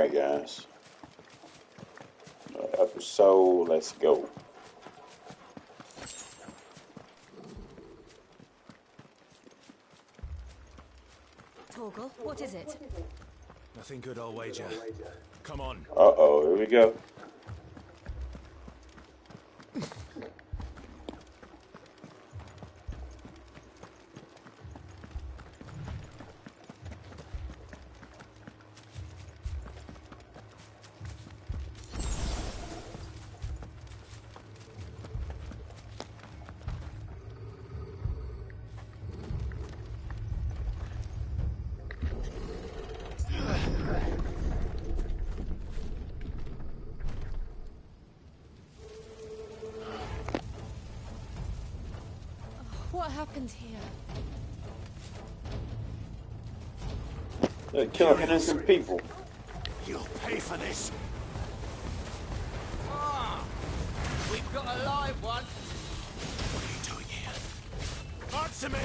Alright, guys. Episode, let's go. Torgal, what is it? Nothing good, I'll wager. Come on. Uh-oh, here we go. What happened here? They're killing innocent people. You'll pay for this. We've got a live one. What are you doing here? Answer me!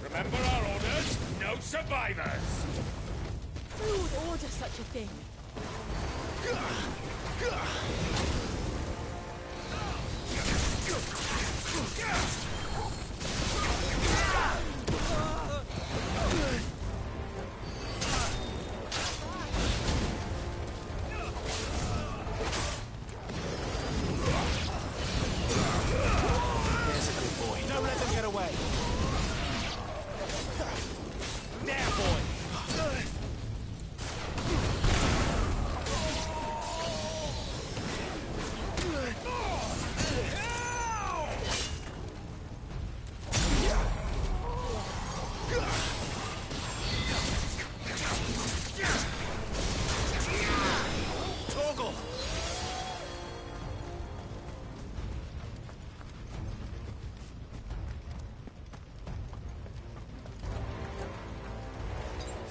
Remember our orders? No survivors! Who would order such a thing? There's a good boy. Don't let them get away. Now, boy. Torgal!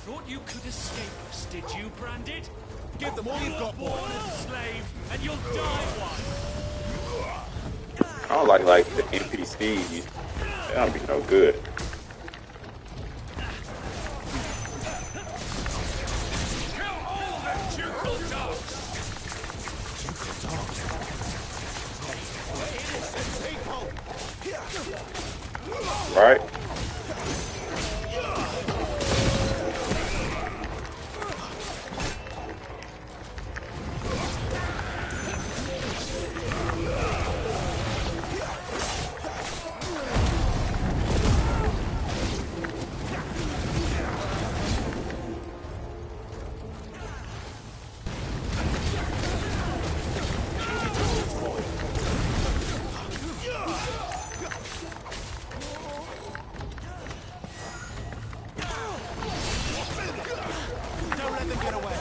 Thought you could escape us, did you, Branded? Give them all you've got, boy. Born a slave, and you'll die one. I don't like the NPCs. They don't be no good. Kill all the ducal dogs! Right? Don't let them get away.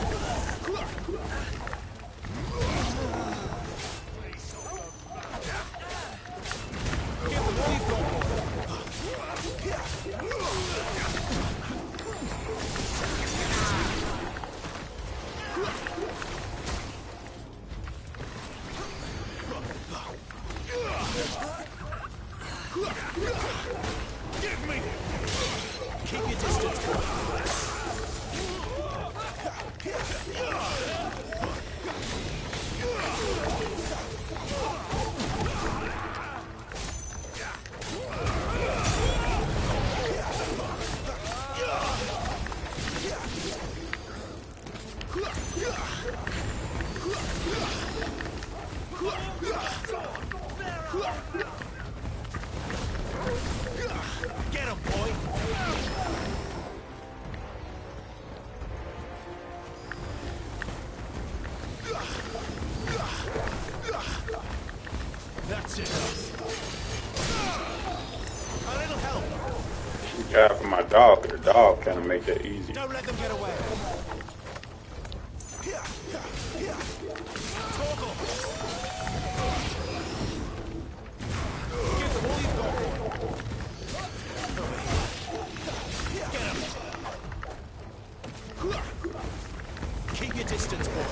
Give them all you've got, boy. Give me! Keep your distance, boy. Get him, boy! That's it. A little help. Yeah, for my dog. The dog kind of make that easy. Don't let them get away. Torgal. Give them all you've got, boy. Get him. Keep your distance, boy.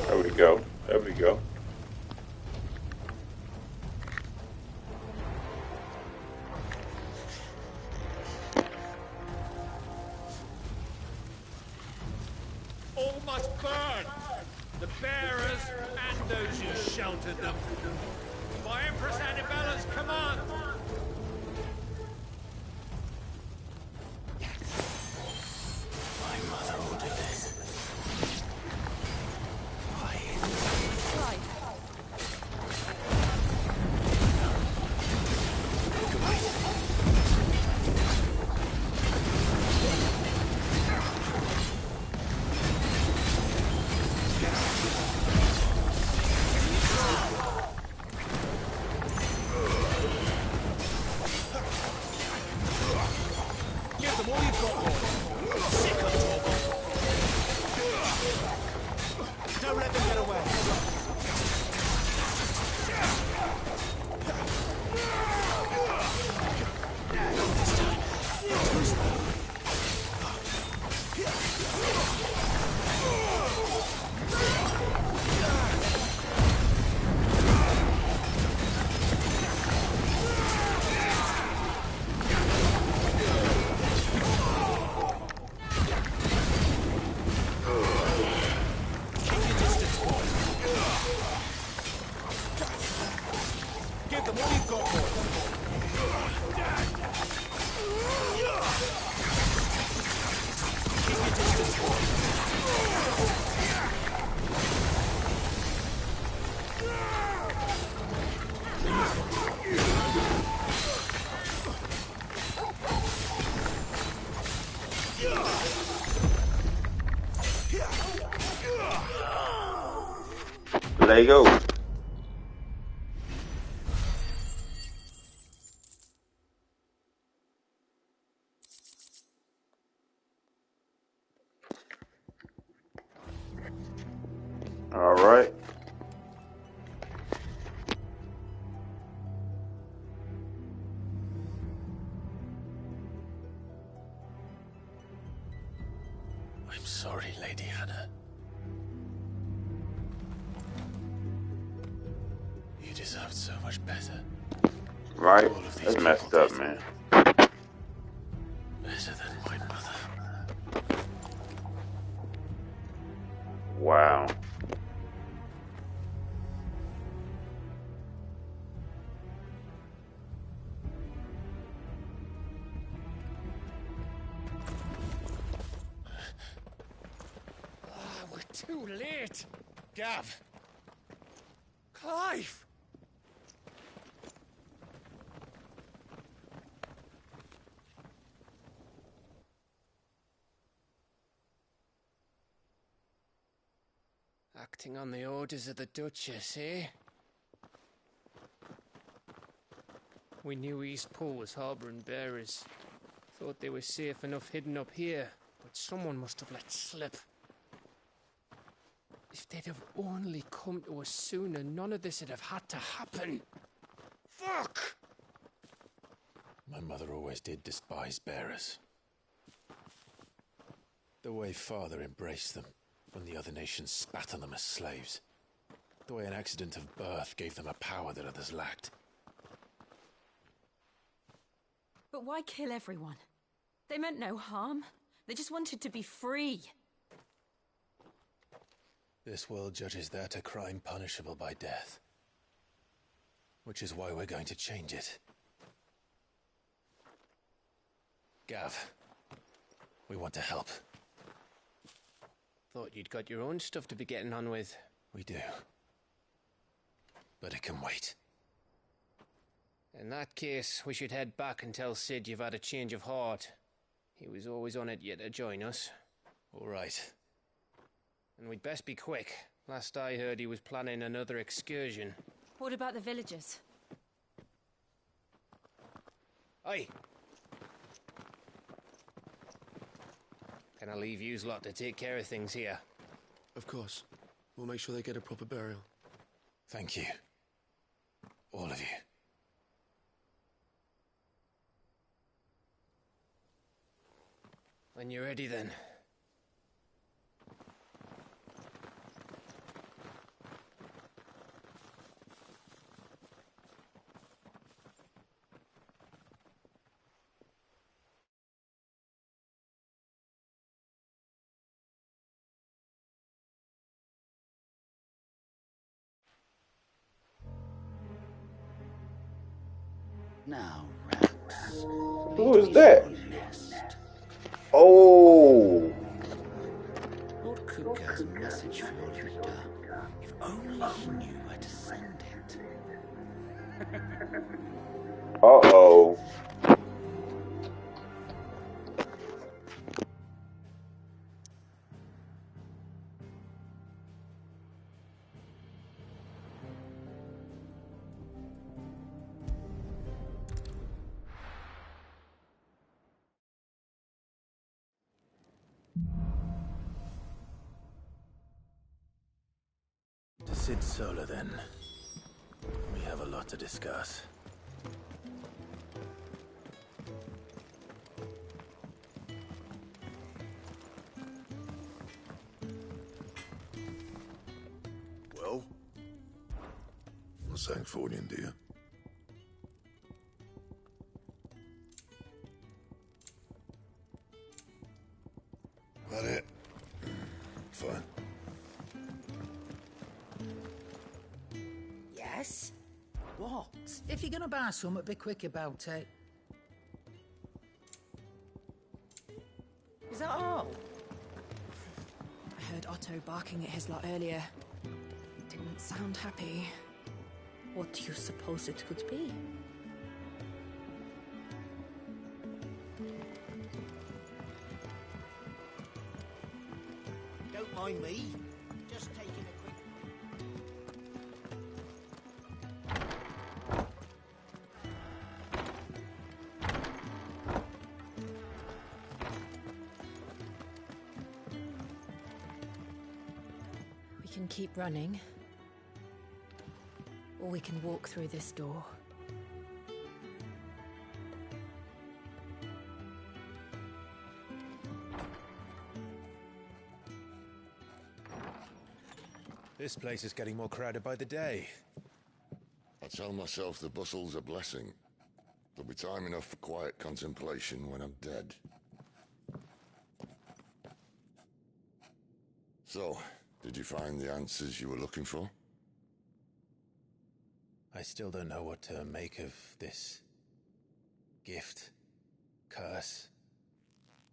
There we go. There we go. must burn. The bearers and those who sheltered them. By Empress Annabella's command. My mother ordered this. Right. Give them all you've got, boys. Sick of Torgal. Don't let them get away. This time, too slow. Keep your distance, boys. Give them all you've got, boys. Keep your distance, boys. Lego. All right. I'm sorry, Lady Hannah. You deserved so much better. Right. All of these That's messed people up, did. man. Better than my mother. Wow. We're too late. Gav. Clive. Acting on the orders of the Duchess, eh? We knew Eastpool was harbouring bearers. Thought they were safe enough hidden up here, but someone must have let slip. If they'd have only come to us sooner, none of this would have had to happen. Fuck! My mother always did despise bearers. The way Father embraced them when the other nations spat on them as slaves. The way an accident of birth gave them a power that others lacked. But why kill everyone? They meant no harm. They just wanted to be free. This world judges that a crime punishable by death. Which is why we're going to change it. Gav, we want to help. Thought you'd got your own stuff to be getting on with. We do. But it can wait. In that case, we should head back and tell Sid you've had a change of heart. He was always on it yet to join us. All right. And we'd best be quick. Last I heard, he was planning another excursion. What about the villagers? Aye. Can I leave yous lot to take care of things here? Of course. We'll make sure they get a proper burial. Thank you. All of you. When you're ready, then. Now, rats. Who is that? Nest. Oh, Lord Cook has a message for your leader. If only he knew where to send it. uh-oh. To Sid Solar, then. We have a lot to discuss. Well? What's Sanfordine, dear? That it? Fine. Yes? What? If you're gonna buy something, be quick about it. Is that all? I heard Otto barking at his lot earlier. He didn't sound happy. What do you suppose it could be? Don't mind me. Just taking a quick... We can keep running. Or we can walk through this door. This place is getting more crowded by the day. I tell myself the bustle's a blessing. There'll be time enough for quiet contemplation when I'm dead. So, did you find the answers you were looking for? I still don't know what to make of this gift, curse,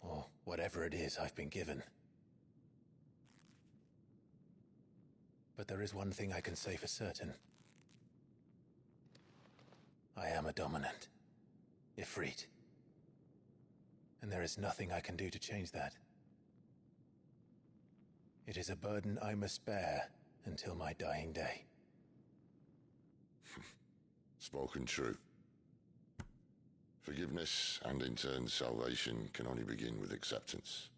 or whatever it is I've been given. But there is one thing I can say for certain. I am a dominant, Ifrit. And there is nothing I can do to change that. It is a burden I must bear until my dying day. Spoken true. Forgiveness and in turn salvation can only begin with acceptance.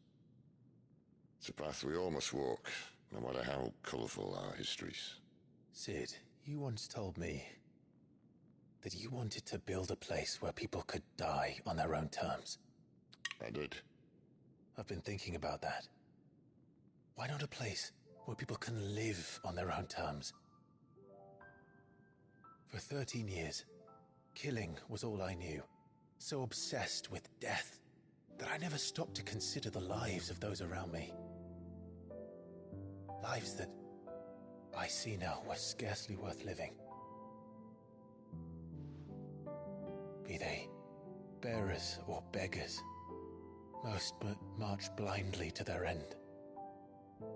It's a path we all must walk, no matter how colourful our histories. Sid, you once told me that you wanted to build a place where people could die on their own terms. I did. I've been thinking about that. Why not a place where people can live on their own terms? For 13 years, killing was all I knew. So obsessed with death that I never stopped to consider the lives of those around me. Lives that I see now were scarcely worth living. Be they bearers or beggars, most march blindly to their end,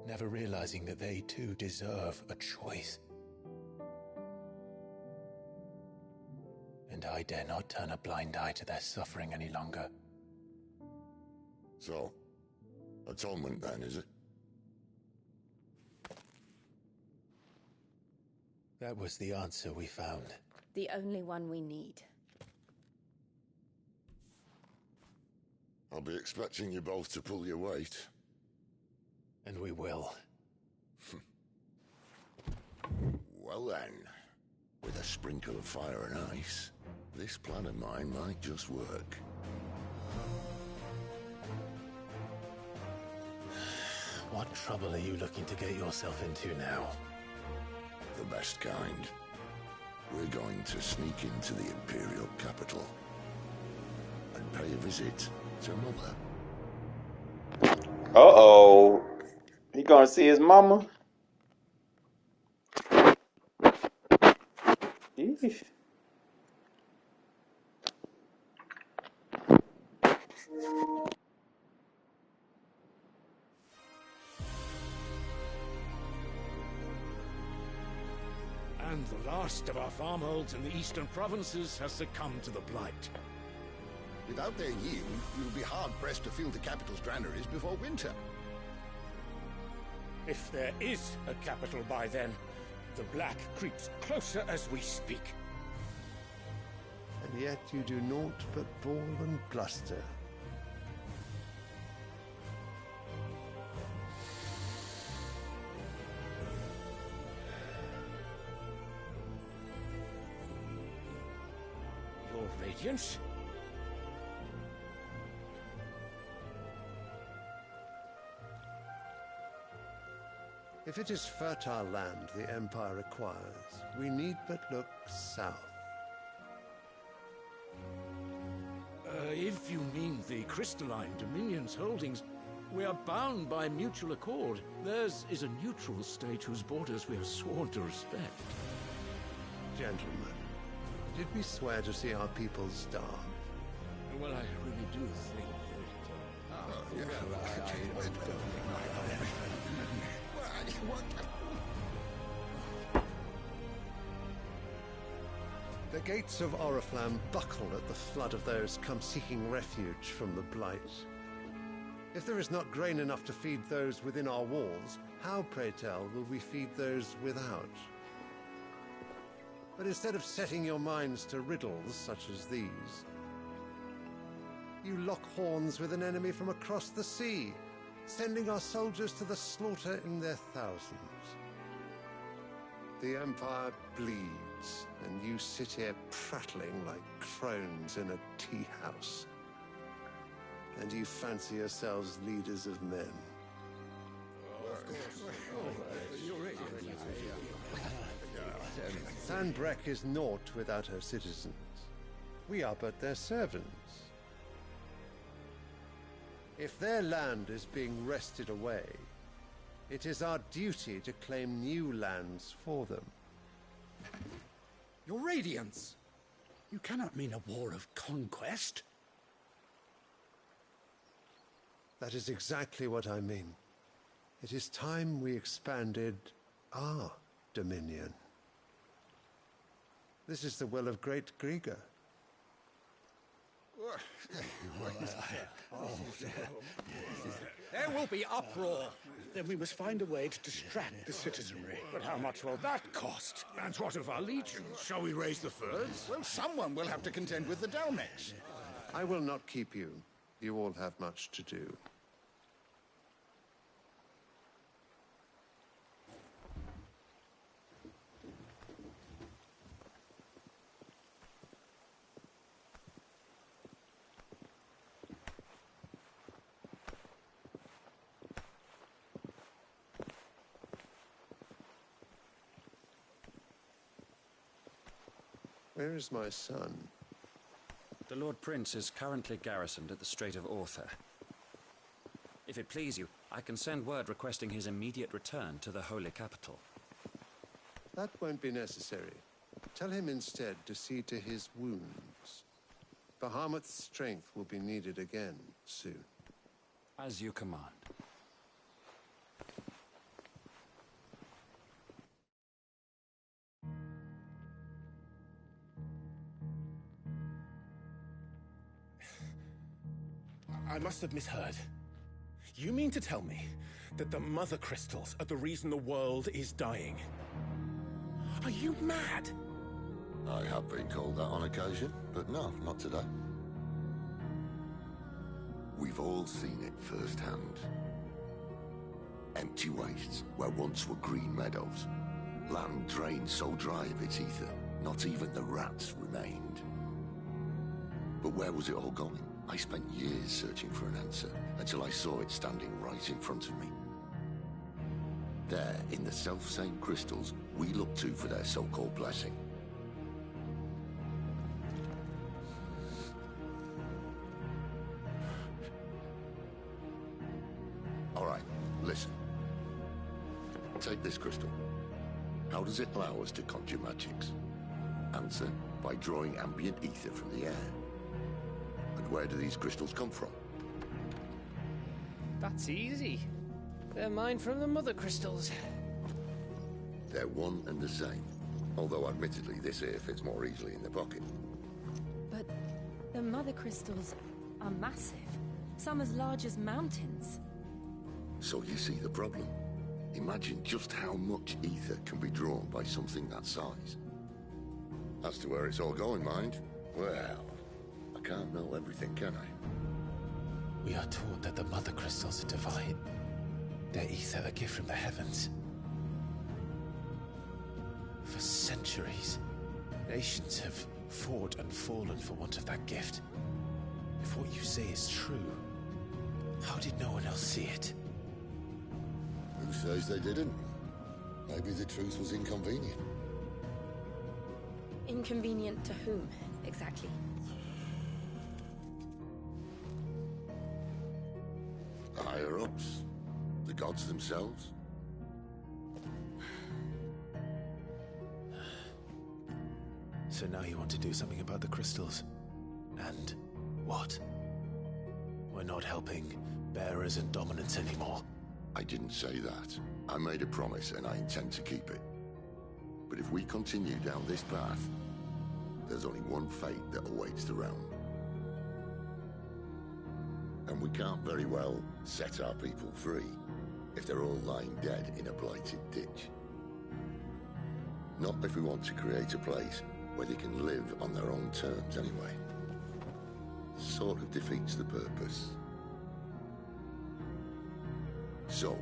never realizing that they too deserve a choice. And I dare not turn a blind eye to their suffering any longer. So, atonement then, is it? That was the answer we found. The only one we need. I'll be expecting you both to pull your weight. And we will. Well then, with a sprinkle of fire and ice, this plan of mine might just work. What trouble are you looking to get yourself into now? The best kind. We're going to sneak into the Imperial capital and pay a visit to Mother. Uh-oh. He gonna see his mama? Eesh. And the last of our farmholds in the eastern provinces has succumbed to the blight. Without their yield, you'll be hard-pressed to fill the capital's granaries before winter. If there is a capital by then, the black creeps closer as we speak. And yet you do naught but bawl and bluster. Your Radiance? If it is fertile land the Empire requires, we need but look south. If you mean the crystalline Dominion's holdings, we are bound by mutual accord. Theirs is a neutral state whose borders we are sworn to respect. Gentlemen, did we swear to see our people starve? Well, I really do think The gates of Oriflamme buckle at the flood of those come seeking refuge from the blight. If there is not grain enough to feed those within our walls, how, pray tell, will we feed those without? But instead of setting your minds to riddles such as these, you lock horns with an enemy from across the sea, sending our soldiers to the slaughter in their thousands. The Empire bleeds, and you sit here prattling like crones in a tea house. And you fancy yourselves leaders of men. Sandbreck is naught without her citizens. We are but their servants. If their land is being wrested away, it is our duty to claim new lands for them. Your Radiance! You cannot mean a war of conquest. That is exactly what I mean. It is time we expanded our dominion. This is the will of great Grieger. There will be uproar. Then we must find a way to distract the citizenry. But how much will that cost? And what of our legions? Shall we raise the furs? Well, someone will have to contend with the Dalmex. I will not keep you. You all have much to do. Where is my son? The Lord Prince is currently garrisoned at the Strait of Author. If it please you, I can send word requesting his immediate return to the Holy Capital. That won't be necessary. Tell him instead to see to his wounds. Bahamut's strength will be needed again soon. As you command. I must have misheard. You mean to tell me that the Mother Crystals are the reason the world is dying? Are you mad? I have been called that on occasion, but no, not today. We've all seen it firsthand. Empty wastes where once were green meadows. Land drained so dry of its ether, not even the rats remained. But where was it all going? I spent years searching for an answer, until I saw it standing right in front of me. There, in the self-same crystals we look to for their so-called blessing. All right, listen. Take this crystal. How does it allow us to conjure magics? Answer, by drawing ambient ether from the air. And where do these crystals come from? That's easy. They're mine from the mother crystals. They're one and the same. Although, admittedly, this here fits more easily in the pocket. But the mother crystals are massive. Some as large as mountains. So you see the problem. Imagine just how much ether can be drawn by something that size. As to where it's all going, mind, well, I can't know everything, can I? We are taught that the mother crystals are divine. Their ether a gift from the heavens. For centuries, nations have fought and fallen for want of that gift. If what you say is true, how did no one else see it? Who says they didn't? Maybe the truth was inconvenient. Inconvenient to whom, exactly? The higher-ups? The gods themselves? So now you want to do something about the crystals. And what? We're not helping bearers and dominants anymore. I didn't say that. I made a promise and I intend to keep it. But if we continue down this path, there's only one fate that awaits the realm. And we can't very well set our people free if they're all lying dead in a blighted ditch. Not if we want to create a place where they can live on their own terms anyway. Sort of defeats the purpose. So,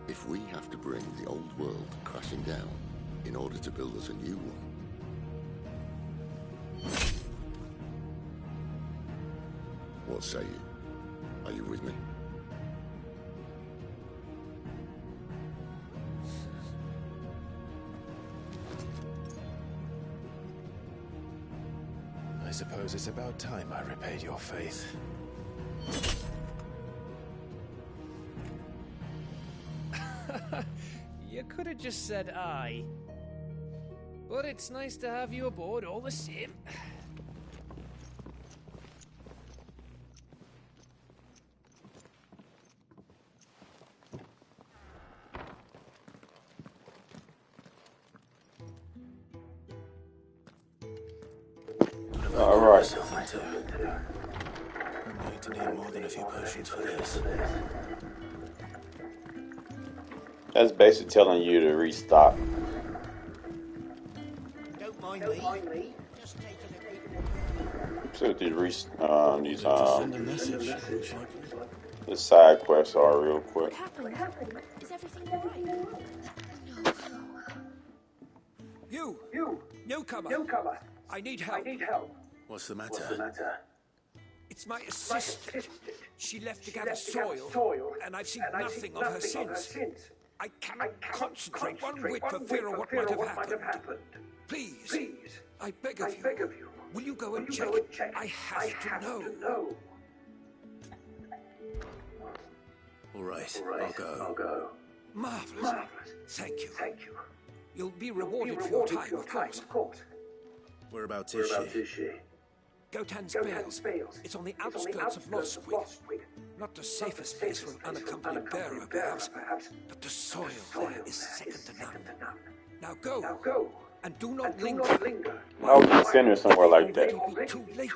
if we have to bring the old world crashing down in order to build us a new one, what say you? Are you with me? I suppose it's about time I repaid your faith. You could have just said aye. But it's nice to have you aboard all the same. All right. I'm going to need more than a few potions for this. That's basically telling you to restock. Don't mind me. Just take a look. See what these Send a message. the side quests are real quick. What happened? Is everything alright? You! Newcomer! I need help. What's the matter? It's my assistant. She left to gather soil, and I've seen nothing of her since. I cannot concentrate one whit for fear of what might have happened. Please, I beg of you, will you go and check? I have to know. All right, I'll go. Marvelous. Thank you. You'll be rewarded for your time, of course. Whereabouts is she? Gotan's Bales. It's on the outskirts of Lostwig. Not the safest place for an unaccompanied bearer, perhaps, but the soil there is second to none. Now go, and do not linger. I would consider somewhere like that. It will be too late.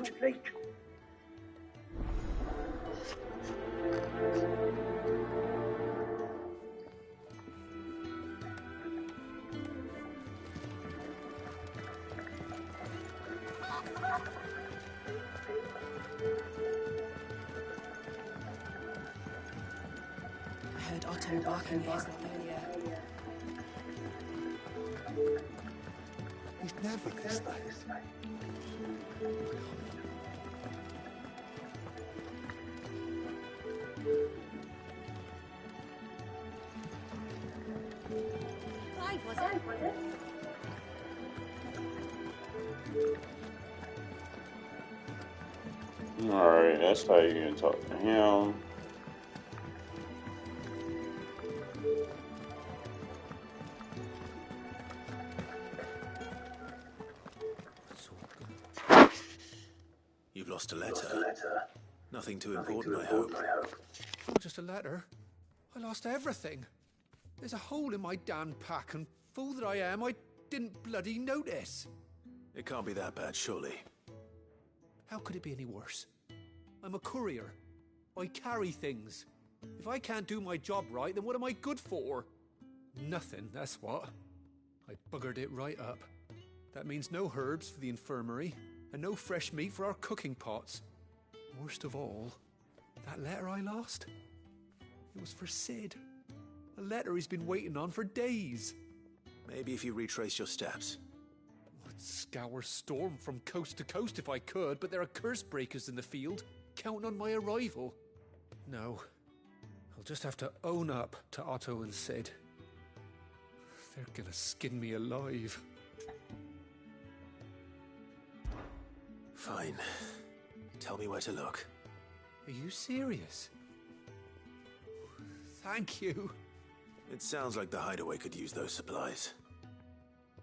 I heard Otto barking here earlier. He's never this nice. Clive, was it? Alright, that's how you're gonna talk to him. You've lost a letter. Nothing too important, I hope. Just a letter. I lost everything. There's a hole in my damn pack, and fool that I am, I didn't bloody notice. It can't be that bad, surely. How could it be any worse? I'm a courier. I carry things. If I can't do my job right, then what am I good for? Nothing, that's what. I buggered it right up. That means no herbs for the infirmary, and no fresh meat for our cooking pots. Worst of all, that letter I lost? It was for Sid. A letter he's been waiting on for days. Maybe if you retrace your steps. I'd scour Storm from coast to coast if I could, but there are curse breakers in the field, counting on my arrival. No, I'll just have to own up to Otto and Sid. They're gonna skin me alive. Fine. Tell me where to look. Are you serious? Thank you. It sounds like the hideaway could use those supplies.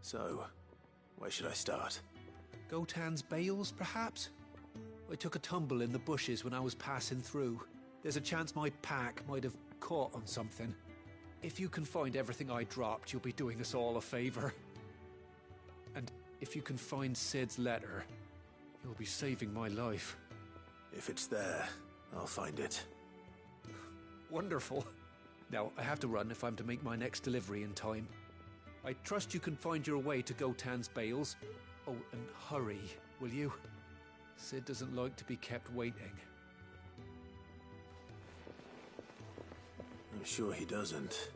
So, where should I start? Gotan's bales, perhaps? I took a tumble in the bushes when I was passing through. There's a chance my pack might have caught on something. If you can find everything I dropped, you'll be doing us all a favor. And if you can find Sid's letter, you'll be saving my life. If it's there, I'll find it. Wonderful. Now, I have to run if I'm to make my next delivery in time. I trust you can find your way to Gotan's bales. Oh, and hurry, will you? Sid doesn't like to be kept waiting. I'm sure he doesn't.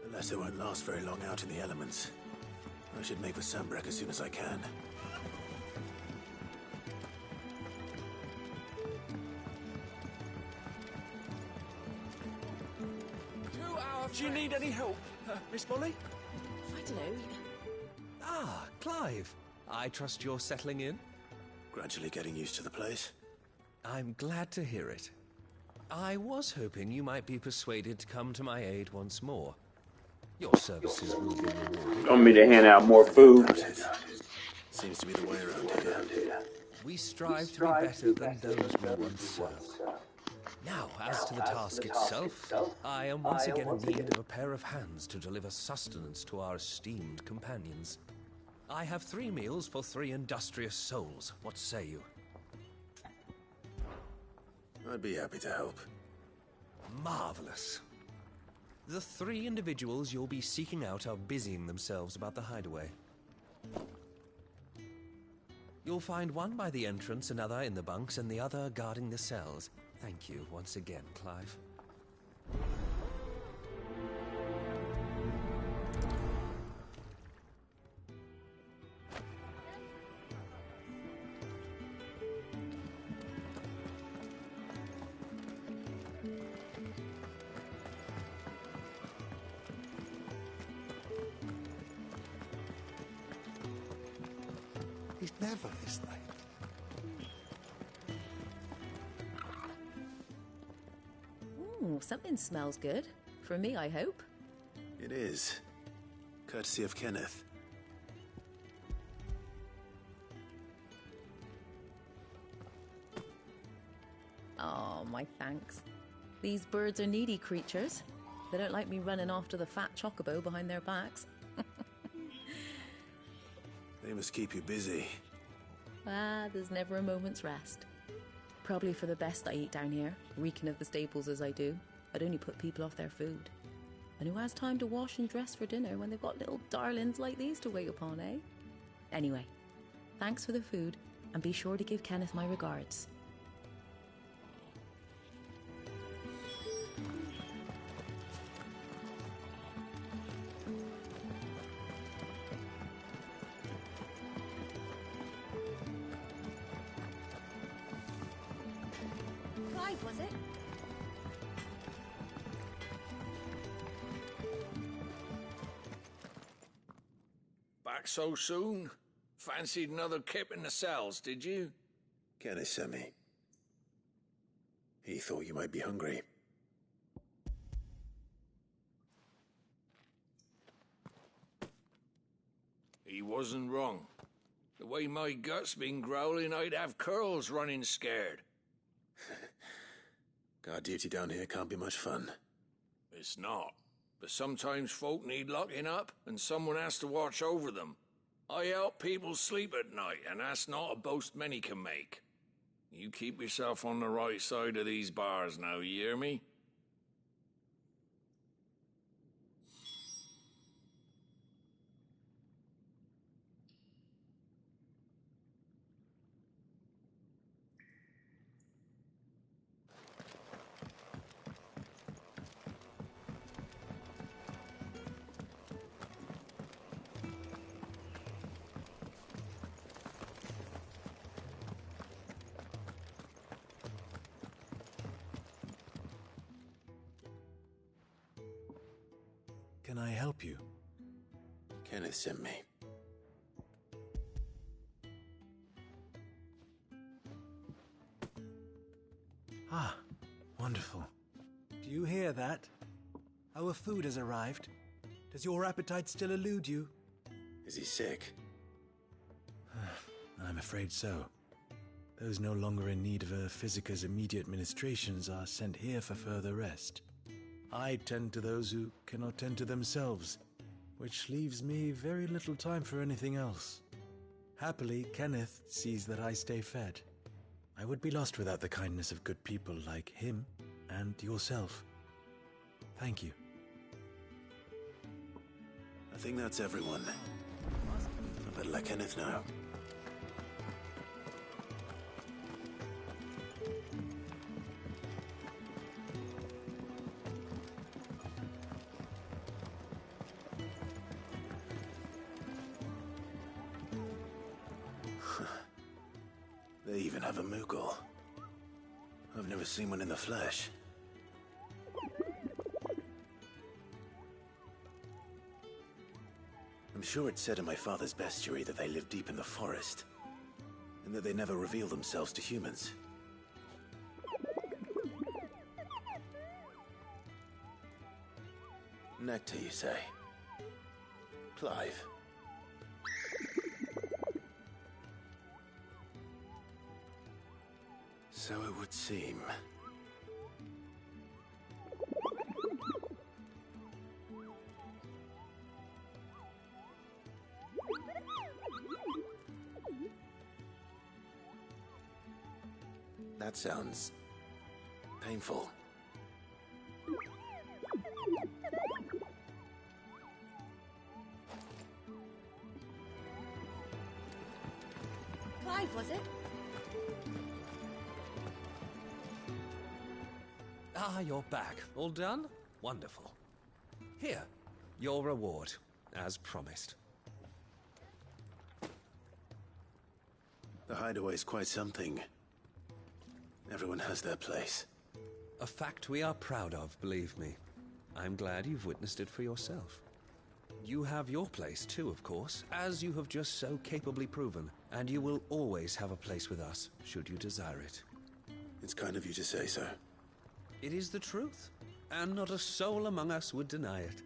The letter won't last very long out in the elements. I should make for Sambrek as soon as I can. Do you need any help, Miss Molly? I don't know. Ah, Clive. I trust you're settling in? Gradually getting used to the place. I'm glad to hear it. I was hoping you might be persuaded to come to my aid once more. Your services will be rewarded. Want me to hand out more food? Seems to be the way around here. We strive to be better than those we once served. Now, as to the task itself, I am once again in need of a pair of hands to deliver sustenance to our esteemed companions. I have 3 meals for 3 industrious souls. What say you? I'd be happy to help. Marvelous. The 3 individuals you'll be seeking out are busying themselves about the hideaway. You'll find one by the entrance, another in the bunks, and the other guarding the cells. Thank you once again, Clive. He's never this late. Ooh, something smells good. For me, I hope. It is. Courtesy of Kenneth. Oh, my thanks. These birds are needy creatures. They don't like me running after the fat chocobo behind their backs. They must keep you busy. Ah, there's never a moment's rest. Probably for the best I eat down here, reeking of the stables as I do. I'd only put people off their food. And who has time to wash and dress for dinner when they've got little darlings like these to wait upon, eh? Anyway, thanks for the food, and be sure to give Kenneth my regards. Clive, was it? Back so soon? Fancied another kip in the cells, did you? Kenneth sent me. He thought you might be hungry. He wasn't wrong. The way my gut's been growling, I'd have curls running scared. Guard duty down here can't be much fun. It's not. But sometimes folk need locking up, and someone has to watch over them. I help people sleep at night, and that's not a boast many can make. You keep yourself on the right side of these bars now, you hear me? Can I help you? Kenneth sent me. Ah, wonderful. Do you hear that? Our food has arrived. Does your appetite still elude you? Is he sick? I'm afraid so. Those no longer in need of a Physica's immediate ministrations are sent here for further rest. I tend to those who cannot tend to themselves, which leaves me very little time for anything else. Happily, Kenneth sees that I stay fed. I would be lost without the kindness of good people like him and yourself. Thank you. I think that's everyone. I better let Kenneth know. They even have a Moogle. I've never seen one in the flesh. I'm sure it said in my father's bestiary that they live deep in the forest, and that they never reveal themselves to humans. Nectar, you say? Clive. So it would seem. That sounds painful. Clive, was it? Ah, you're back. All done? Wonderful. Here, your reward, as promised. The hideaway's quite something. Everyone has their place. A fact we are proud of, believe me. I'm glad you've witnessed it for yourself. You have your place too, of course, as you have just so capably proven, and you will always have a place with us, should you desire it. It's kind of you to say so. It is the truth, and not a soul among us would deny it.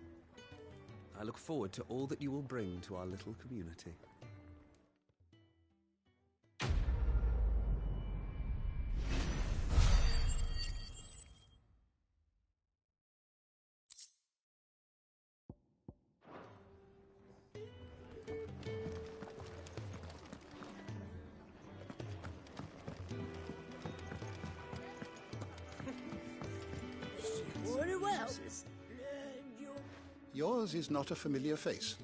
I look forward to all that you will bring to our little community. Yours is not a familiar face.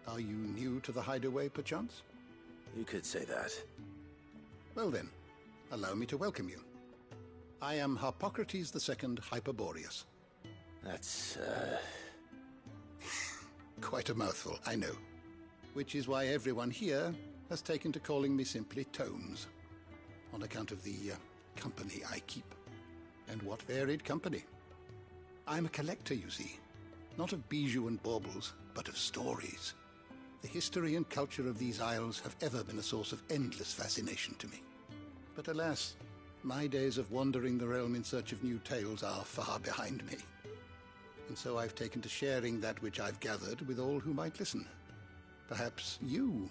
Are you new to the hideaway, perchance? You could say that. Well then, allow me to welcome you. I am Harpocrates II Hyperboreus. That's, Quite a mouthful, I know. Which is why everyone here has taken to calling me simply Tomes, on account of the company I keep. And what varied company. I'm a collector, you see. Not of bijou and baubles, but of stories. The history and culture of these isles have ever been a source of endless fascination to me. But alas, my days of wandering the realm in search of new tales are far behind me. And so I've taken to sharing that which I've gathered with all who might listen. Perhaps you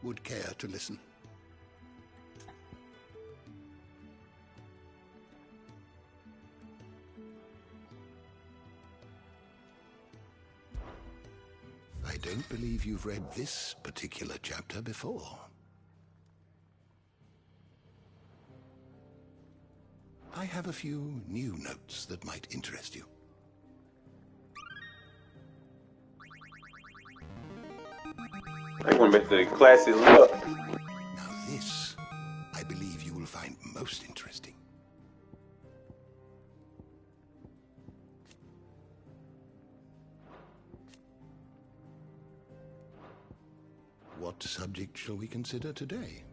would care to listen. I don't believe you've read this particular chapter before. I have a few new notes that might interest you. They went back to the classic look. Now this, I believe you will find most interesting. What subject shall we consider today?